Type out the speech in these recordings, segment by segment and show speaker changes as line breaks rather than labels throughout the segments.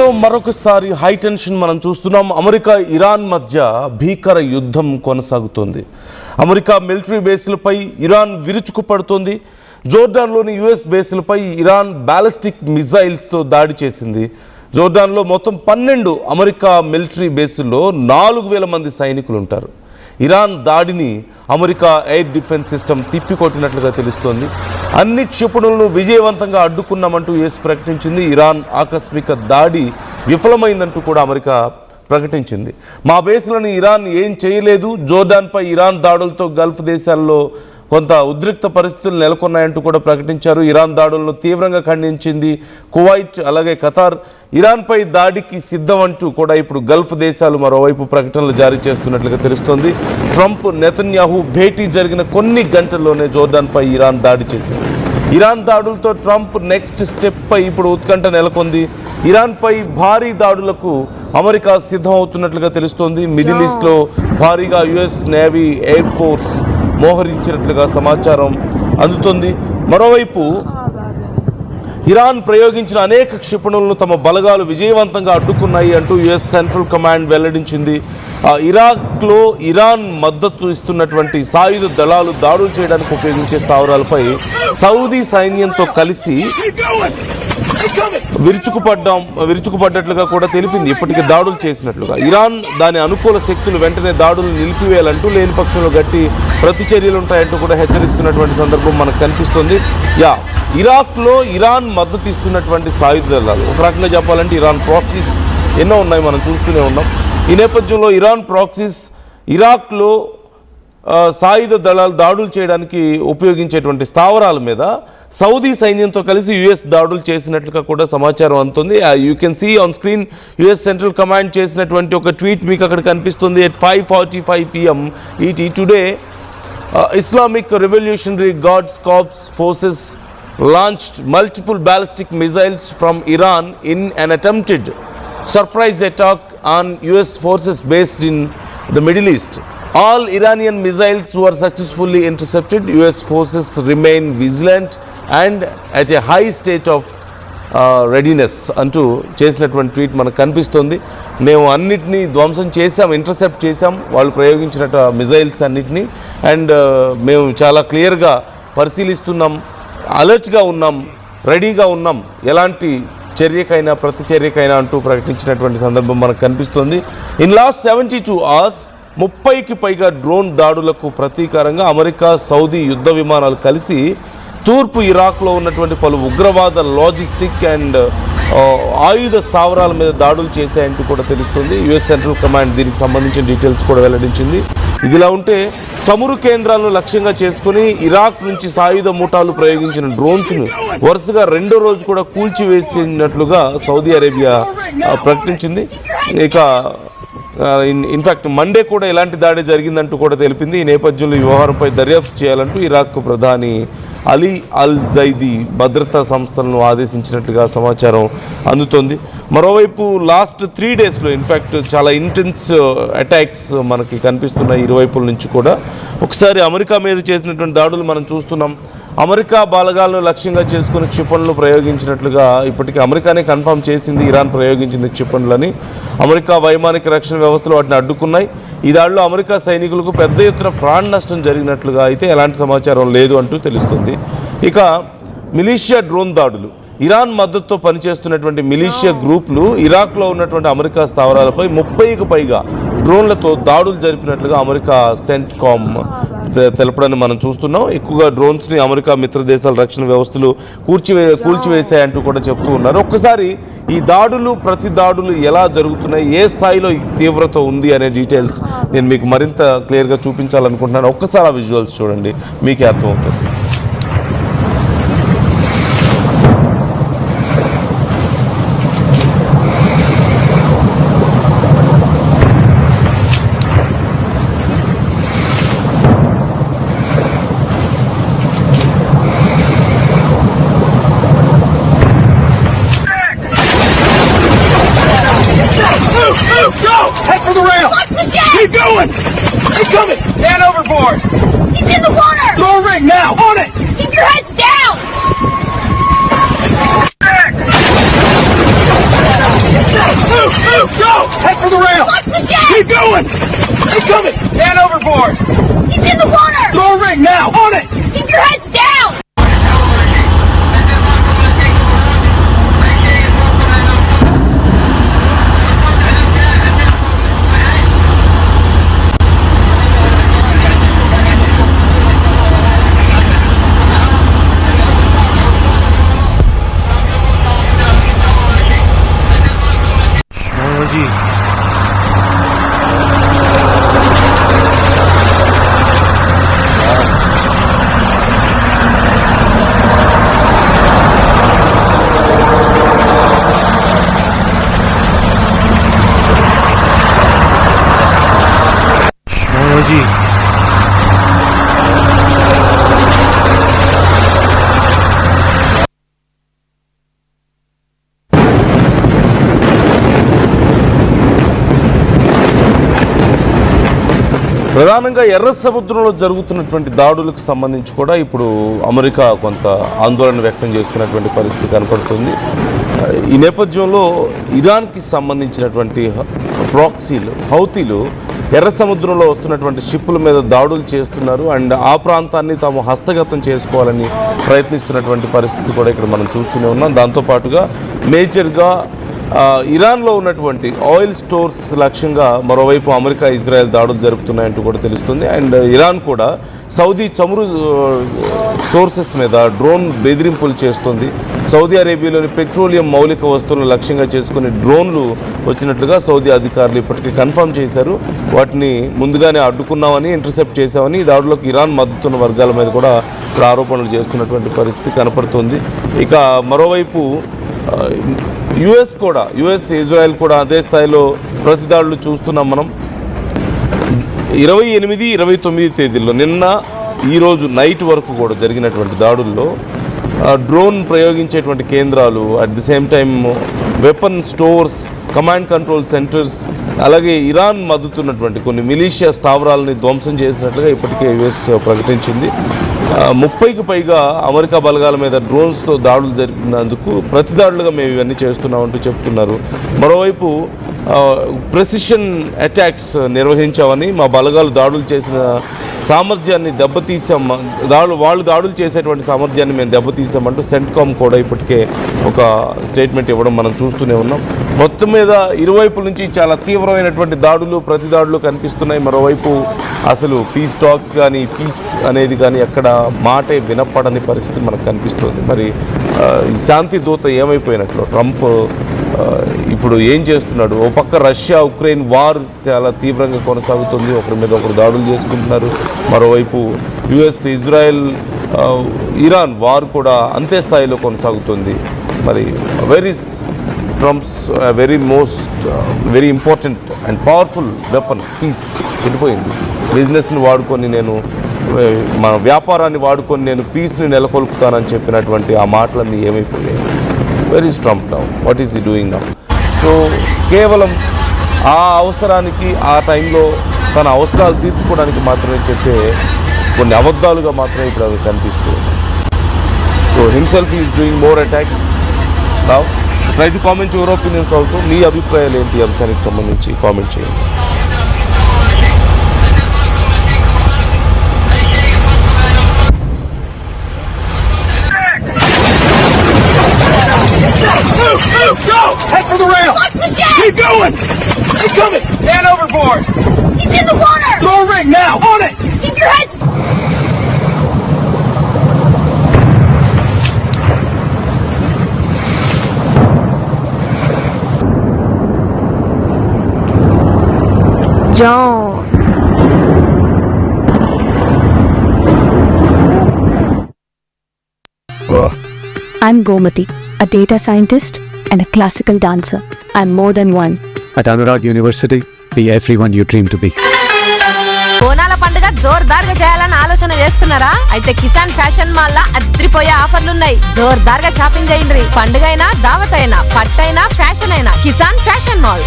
ప్రపంచంలో మరొకసారి high tension మనం చూస్తున్నాం. అమెరికా ఇరాన్ మధ్య భీకర యుద్ధం కొనసాగుతోంది. అమెరికా మిలిటరీ బేస్లపై ఇరాన్ విరుచుకుపడుతోంది. జోర్డాన్లోని యుఎస్ బేస్లపై ఇరాన్ బ్యాలిస్టిక్ మిజైల్స్తో దాడి చేసింది. జోర్డాన్లో మొత్తం 12 అమెరికా మిలిటరీ బేసుల్లో 4000 మంది సైనికులు ఉంటారు. ఇరాన్ దాడిని అమెరికా ఎయిర్ డిఫెన్స్ సిస్టమ్ తిప్పికొట్టినట్లుగా తెలుస్తోంది. అన్ని క్షిపణులను విజయవంతంగా అడ్డుకున్నామంటూ యుఎస్ ప్రకటించింది. ఇరాన్ ఆకస్మిక దాడి విఫలమైందంటూ కూడా అమెరికా ప్రకటించింది. మా బేస్లను ఇరాన్ ఏం చేయలేదు, జోర్డాన్పై ఇరాన్ దాడులతో గల్ఫ్ దేశాల్లో కొంత ఉద్రిక్త పరిస్థితులు నెలకొన్నాయంటూ కూడా ప్రకటించారు. ఇరాన్ దాడులను తీవ్రంగా ఖండించింది కువైట్, అలాగే ఖతార్. ఇరాన్పై దాడికి సిద్ధం అంటూ కూడా ఇప్పుడు గల్ఫ్ దేశాలు మరోవైపు ప్రకటనలు జారీ చేస్తున్నట్లుగా తెలుస్తోంది. ట్రంప్, నెతన్యాహు భేటీ జరిగిన కొన్ని గంటల్లోనే జోర్డాన్పై ఇరాన్ దాడి చేసింది. ఇరాన్ దాడులతో ట్రంప్ నెక్స్ట్ స్టెప్ పై ఇప్పుడు ఉత్కంఠ నెలకొంది. ఇరాన్పై భారీ దాడులకు అమెరికా సిద్ధం అవుతున్నట్లుగా తెలుస్తోంది. మిడిల్ ఈస్ట్లో భారీగా యుఎస్ నేవీ, ఎయిర్ ఫోర్స్ మోహరించినట్లుగా సమాచారం అందుతోంది. మరోవైపు ఇరాన్ ప్రయోగించిన అనేక క్షిపణులను తమ బలగాలు విజయవంతంగా అడ్డుకున్నాయి అంటూ యుఎస్ సెంట్రల్ కమాండ్ వెల్లడించింది. ఇరాక్లో ఇరాన్ మద్దతు ఇస్తున్నటువంటి సాయుధ దళాలు దాడులు చేయడానికి ఉపయోగించే సౌదీ సైన్యంతో కలిసి విరుచుకుపడ్డట్లుగా కూడా తెలిపింది. ఇప్పటికీ దాడులు చేసినట్లుగా ఇరాన్ దాని అనుకూల శక్తులు వెంటనే దాడులు నిలిపివేయాలంటూ లేని పక్షంలో గట్టి ప్రతిచర్యలు ఉంటాయంటూ కూడా హెచ్చరిస్తున్నటువంటి సందర్భం మనకు కనిపిస్తుంది. ఇరాక్లో ఇరాన్ మద్దతు ఇస్తున్నటువంటి సాయుధ దళాలు, ఒక రకంగా చెప్పాలంటే ఇరాన్ ప్రాక్సీస్ ఎన్నో ఉన్నాయి, మనం చూస్తూనే ఉన్నాం. ఈ నేపథ్యంలో ఇరాన్ ప్రాక్సీస్ ఇరాక్లో సాయుధ దళాలు దాడులు చేయడానికి ఉపయోగించేటువంటి స్థావరాల మీద సౌదీ సైన్యంతో కలిసి యుఎస్ దాడులు చేసినట్లుగా కూడా సమాచారం అందుతుంది. You can see on screen US central command చేసినటువంటి ఒక ట్వీట్ మీకు అక్కడ కనిపిస్తుంది. at 5:45 PM ET today Islamic Revolutionary Guards Corps forces launched multiple ballistic missiles from Iran in an attempted surprise attack on US forces based in the Middle East. All Iranian missiles were successfully intercepted. US forces remain vigilant and at a high state of readiness అంటూ చేసినటువంటి tweet మనకు కనిపిస్తుంది. మేము అన్నిటినీ ధ్వంసం చేసాం, intercept చేసాం వాళ్ళు ప్రయోగించినట్టు మిజైల్స్ అన్నిటినీ. అండ్ మేము చాలా క్లియర్గా పరిశీలిస్తున్నాం, అలర్ట్గా ఉన్నాం, రెడీగా ఉన్నాం ఎలాంటి చర్యకైనా ప్రతి చర్యకైనా అంటూ ప్రకటించినటువంటి సందర్భం మనకు కనిపిస్తుంది. ఇన్ లాస్ట్ 72 hours 30కి పైగా డ్రోన్ దాడులకు ప్రతీకారంగా అమెరికా, సౌదీ యుద్ధ విమానాలు కలిసి తూర్పు ఇరాక్లో ఉన్నటువంటి పలు ఉగ్రవాద లాజిస్టిక్ అండ్ ఆయుధ స్థావరాల మీద దాడులు చేశాయంటూ కూడా తెలుస్తుంది. యుఎస్ సెంట్రల్ కమాండ్ దీనికి సంబంధించిన డీటెయిల్స్ కూడా వెల్లడించింది. ఇదిలా ఉంటే చమురు కేంద్రాలను లక్ష్యంగా చేసుకుని ఇరాక్ నుంచి సాయుధ ముఠాలు ప్రయోగించిన డ్రోన్స్ను వరుసగా రెండో రోజు కూడా కూల్చివేసినట్లుగా సౌదీ అరేబియా ప్రకటించింది. ఇక ఇన్ఫ్యాక్ట్ మండే కూడా ఇలాంటి దాడి జరిగిందంటూ కూడా తెలిపింది. ఈ నేపథ్యంలో ఈ వ్యవహారంపై దర్యాప్తు చేయాలంటూ ఇరాక్ ప్రధాని అలీ అల్ జైదీ భద్రతా సంస్థలను ఆదేశించినట్లుగా సమాచారం అందుతోంది. మరోవైపు లాస్ట్ 3 daysలో ఇన్ఫ్యాక్ట్ చాలా ఇంటెన్స్ అటాక్స్ మనకి కనిపిస్తున్నాయి ఇరువైపుల నుంచి కూడా. ఒకసారి అమెరికా మీద చేసినటువంటి దాడులు మనం చూస్తున్నాం. అమెరికా బాలగాలను లక్ష్యంగా చేసుకుని క్షిపణులు ప్రయోగించినట్లుగా ఇప్పటికీ అమెరికానే కన్ఫర్మ్ చేసింది ఇరాన్ ప్రయోగించింది క్షిపణులని. అమెరికా వైమానిక రక్షణ వ్యవస్థలు వాటిని అడ్డుకున్నాయి. ఈ దాడిలో అమెరికా సైనికులకు పెద్ద ఎత్తున ప్రాణ నష్టం జరిగినట్లుగా అయితే ఎలాంటి సమాచారం లేదు అంటూ తెలుస్తుంది. ఇక మిలీషియా డ్రోన్ దాడులు, ఇరాన్ మద్దతుతో పనిచేస్తున్నటువంటి మిలీషియా గ్రూపులు ఇరాక్లో ఉన్నటువంటి అమెరికా స్థావరాలపై 30కి పైగా డ్రోన్లతో దాడులు జరిపినట్లుగా అమెరికా సెంట్కామ్ తెలపడాన్ని మనం చూస్తున్నాం. ఎక్కువగా డ్రోన్స్ని అమెరికా మిత్ర దేశాల రక్షణ వ్యవస్థలు కూల్చివేశాయంటూ కూడా చెప్తూ ఉన్నారు. ఒక్కసారి ఈ దాడులు, ప్రతి దాడులు ఎలా జరుగుతున్నాయి, ఏ స్థాయిలో ఈ తీవ్రత ఉంది అనే డీటెయిల్స్ నేను మీకు మరింత క్లియర్గా చూపించాలనుకుంటున్నాను. ఒక్కసారి ఆ విజువల్స్ చూడండి, మీకే అర్థమవుతుంది.
Head for the rail! Watch the jet! Keep going! He's coming! Man overboard! He's in the water! Throw a ring now! On it! Keep your heads down! overboard! He's in the water! Throw a ring now! On it! Keep your heads down!
ప్రధానంగా ఎర్ర సముద్రంలో జరుగుతున్నటువంటి దాడులకు సంబంధించి కూడా ఇప్పుడు America కొంత ఆందోళన వ్యక్తం చేస్తున్నటువంటి పరిస్థితి కనపడుతుంది. ఈ నేపథ్యంలో ఇరాన్కి సంబంధించినటువంటి ప్రాక్సీలు హౌతీలు ఎర్ర సముద్రంలో వస్తున్నటువంటి షిప్పుల మీద దాడులు చేస్తున్నారు. అండ్ ఆ ప్రాంతాన్ని తాము హస్తగతం చేసుకోవాలని ప్రయత్నిస్తున్నటువంటి పరిస్థితి కూడా ఇక్కడ మనం చూస్తూనే ఉన్నాం. దాంతోపాటుగా మేజర్గా ఇరాన్లో ఉన్నటువంటి ఆయిల్ స్టోర్స్ లక్ష్యంగా మరోవైపు అమెరికా ఇజ్రాయెల్ దాడులు జరుపుతున్నాయంటూ కూడా తెలుస్తుంది. అండ్ ఇరాన్ కూడా సౌదీ చమురు సోర్సెస్ మీద డ్రోన్ బెదిరింపులు చేస్తుంది. సౌదీ అరేబియాలోని పెట్రోలియం మౌలిక వస్తువులను లక్ష్యంగా చేసుకుని డ్రోన్లు వచ్చినట్లుగా సౌదీ అధికారులు ఇప్పటికే కన్ఫర్మ్ చేశారు. వాటిని ముందుగానే అడ్డుకున్నామని, ఇంటర్సెప్ట్ చేశామని ఈ దాడులకు ఇరాన్ మద్దతున్న వర్గాల మీద కూడా ఇప్పుడు ఆరోపణలు చేస్తున్నటువంటి పరిస్థితి కనపడుతుంది. ఇక మరోవైపు యుఎస్ ఇజ్రాయెల్ కూడా అదే స్థాయిలో ప్రతిదాడులు చూస్తున్నాం మనం. 28, 29 తేదీల్లో నిన్న ఈరోజు నైట్ వరకు కూడా జరిగినటువంటి దాడుల్లో డ్రోన్ ప్రయోగించేటువంటి కేంద్రాలు, at the same time weapon stores, command control centres, అలాగే ఇరాన్ మద్దతున్నటువంటి కొన్ని మిలీషియా స్థావరాలని ధ్వంసం చేసినట్లుగా ఇప్పటికే యుఎస్ ప్రకటించింది. 30కి పైగా అమెరికా బలగాల మీద డ్రోన్స్తో దాడులు జరిపినందుకు ప్రతిదాడులుగా మేము ఇవన్నీ చేస్తున్నామంటూ చెప్తున్నారు. మరోవైపు ప్రెసిషన్ అటాక్స్ నిర్వహించామని, మా బలగాలు దాడులు చేసిన సామర్థ్యాన్ని దెబ్బతీసాం, వాళ్ళు దాడులు చేసేటువంటి సామర్థ్యాన్ని మేము దెబ్బతీసామంటూ సెంట్కామ్ కూడా ఇప్పటికే ఒక స్టేట్మెంట్ ఇవ్వడం మనం చూస్తూనే ఉన్నాం. మొత్తం మీద ఇరువైపుల నుంచి చాలా తీవ్రమైనటువంటి దాడులు, ప్రతిదాడులు కనిపిస్తున్నాయి. మరోవైపు అసలు పీస్ టాక్స్ కానీ, పీస్ అనేది కానీ ఎక్కడ మాటే వినపడని పరిస్థితి మనకు కనిపిస్తుంది. మరి ఈ శాంతి దూత ఏమైపోయినట్లు, ట్రంప్ ఇప్పుడు ఏం చేస్తున్నాడు? ఓ పక్క రష్యా ఉక్రెయిన్ వార్ చాలా తీవ్రంగా కొనసాగుతుంది, ఒకరి మీద ఒకరు దాడులు చేసుకుంటున్నారు. మరోవైపు యుఎస్ ఇజ్రాయెల్ ఇరాన్ వార్ కూడా అంతే స్థాయిలో కొనసాగుతుంది. మరి where is Trump's very important and powerful weapon peace ఎటుపోయింది? బిజినెస్ని వాడుకొని మన వ్యాపారాన్ని వాడుకొని నేను పీస్ని నెలకొల్పుతానని చెప్పినటువంటి ఆ మాటలన్నీ ఏమైపోయాయి? Where is Trump now? What is he doing now? So కేవలం ఆ అవసరానికి, ఆ టైంలో తన అవసరాలు తీర్చుకోవడానికి మాత్రమే చెప్పే కొన్ని అబద్ధాలుగా మాత్రమే ఇప్పుడు అవి కనిపిస్తూ ఉన్నాయి. So himself is doing more attacks now. So try to comment your opinions also. మీ అభిప్రాయాలు ఏంటి ఈ అంశానికి సంబంధించి కామెంట్ చేయండి.
Go! Head for the rail! Watch the jet! Keep going! He's coming! Man overboard! He's in the water! Throw a ring now! On it! Keep your heads...
John. I'm Gomati, a data scientist and a classical dancer. I'm more than one.
At Anurag University, be everyone you dream to be.
బోనాల పండుగ జోర్దార్గా చేయాలని ఆలోచన చేస్తున్నారా? అయితే Kisan fashion mall లా అద్రిపోయే ఆఫర్లున్నాయి. జోర్దార్గా shopping చేయండి. పండుగ అయినా, దావత్ అయినా, పట్టైనా, ఫ్యాషన్ అయినా కిసాన్ ఫ్యాషన్ మాల్.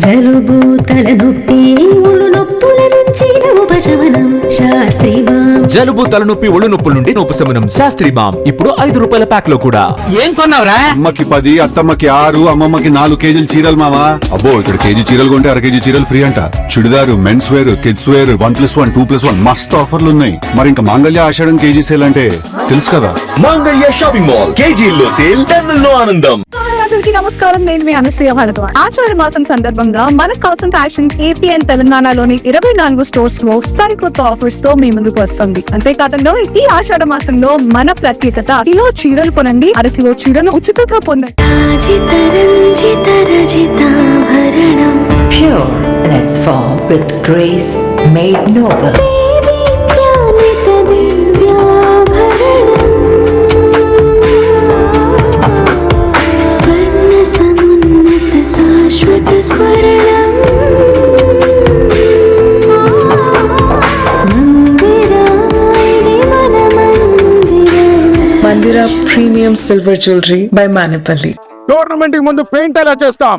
జలుబు తలనొప్పి ఒళ్ళు నొప్పుల నుంచి ఉపశమనం శాస్త్రీ బామ్.
జలుబు తలనొప్పి ఒళ్ళు నొప్పుల నుండి ఉపశమనం శాస్త్రీ బామ్ ఇప్పుడు 5 రూపాయల ప్యాక్ లో కూడా.
ఏం కొన్నావురా?
అమ్మకి 10, అత్తమ్మకి 6, అమ్మమ్మకి 4 కేజీలు చీరలు మావా. అబ్బో ఇక్కడ కేజీ చీరలు కొంటే అర కేజీ చీరలు ఫ్రీ అంట. Churidar, men's wear, kids wear 1+1, 2+1 మస్తు ఆఫర్లు ఉన్నాయి. మరి ఇంకా మాంగళ్య ఆషాఢం కేజీ సేల్ అంటే తెలుసు కదా.
మాంగళ్య షాపింగ్ మాల్ కేజీల్లో సేల్, టన్నుల్లో ఆనందం.
అందరికీ నమస్కారం, నేను మీ అనసూయ భరద్వాజ్. ఆషాఢ మాసం సందర్భంగా మన కాసం ఫ్యాషన్స్ ఏపీ అండ్ తెలంగాణలోని 24 స్టోర్స్ లో సరికొత్త ఆఫర్స్ తో మీ ముందుకు వస్తుంది. అంతేకాదంలో ఈ ఆషాఢ మాసంలో మన ప్రత్యేకత, కిలో చీరలు కొనండి, అరకిలో చీరను ఉచితంగా పొందండి.
రాజిత రంజిత రజితాభరణం.
Pure in its form with grace made noble.
దేదీప్యాన్విత దివ్యాభరణం. స్వర్ణ సమున్నత శాశ్వత స్వర్ణం. మందిరాయిని మన మందిరం.
Mandira Premium Silver Jewelry by Manipali.
Tournament కి ముందు పెయింట్ ఎలా చేస్తాం?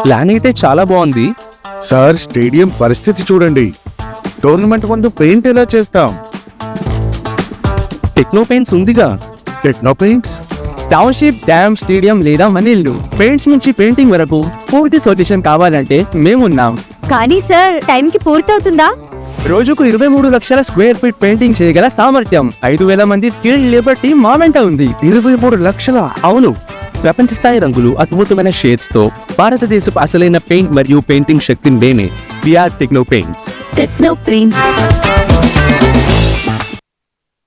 ప్లాన్ అయితే చాలా బాగుంది.
సార్ స్టేడియం పరిస్థితి చూడండి. టోర్నమెంట్ ముందు పెయింట్ ఎలా చేస్తాం?
టెక్నో పెయింట్స్ ఉందిగా.
Techno paints.
Township, dam, stadium లేదా మనీళ్లు పెయింట్స్ నుంచి పెయింటింగ్ వరకు పూర్తి సొల్యూషన్ కావాలంటే మేమున్నాం.
కానీ సార్, టైం కి పూర్తవుతుందా?
రోజుకు 23 లక్షల స్క్వేర్ ఫీట్ పెయింటింగ్ చేయగల సామర్థ్యం, 5,000 మంది స్కిల్డ్ లేబర్ టీమ్ మా వెంట ఉంది.
23 లక్షల?
అవును, ప్రపంచ స్థాయి రంగులు, అద్భుతమైన షేడ్స్ తో భారతదేశపు అసలైన పెయింట్ మరియు పెయింటింగ్ శక్తిని మేమే. VR techno paints.
Techno paints.